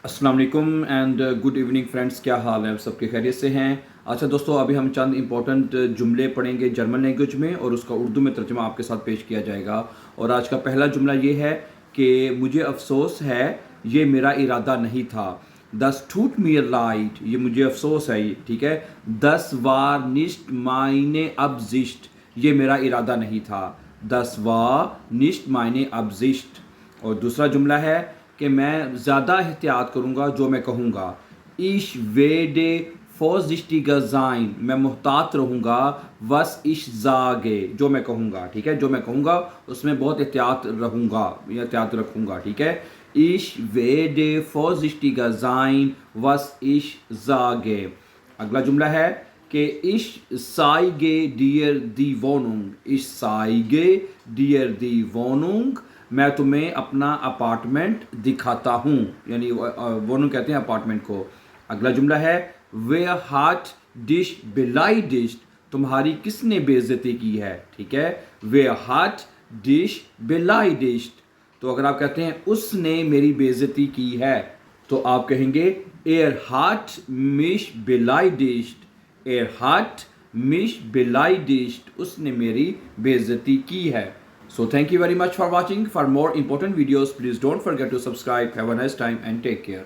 अस्सलाम वालेकुम and good evening friends, क्या हाल है? आप सबके खैरियत से हैं? अच्छा दोस्तों, अभी हम चंद इंपॉर्टेंट जुमले पढ़ेंगे जर्मन लैंग्वेज में और उसका उर्दू में तर्जुमा आपके साथ पेश किया जाएगा। और आज का पहला जुमला ये है कि मुझे अफसोस है, ये मेरा इरादा नहीं था। दस टूट mir leid, ये मुझे अफसोस है, ठीक है। दस वार निस्ट मायने absicht, ये मेरा इरादा नहीं था। दस वार निस्ट मायने absicht। और दूसरा जुमला है कि मैं ज़्यादा एहतियात करूँगा जो मैं कहूँगा। Ich werde vorsichtiger sein, मैं मुहतात रहूँगा। Was ich sage, जो मैं कहूँगा, ठीक है। जो मैं कहूँगा उसमें बहुत एहतियात रहूँगा या एहतियात रखूँगा, ठीक है। Ich werde vorsichtiger sein, was ich sage। अगला जुमला है कि ich zeige dir die Wohnung, ich zeige dir die Wohnung, मैं तुम्हें अपना अपार्टमेंट दिखाता हूँ, यानी वोनू कहते हैं अपार्टमेंट को। अगला जुमला है wer hat dich beleidigt, तुम्हारी किसने बेइज्जती की है, ठीक है। wer hat dich beleidigt, तो अगर आप कहते हैं उसने मेरी बेइज्जती की है तो आप कहेंगे er hat mich beleidigt, er hat mich beleidigt, उसने मेरी बेइज्जती की है। So thank you very much for watching. For more important videos, please don't forget to subscribe. Have a nice time and take care.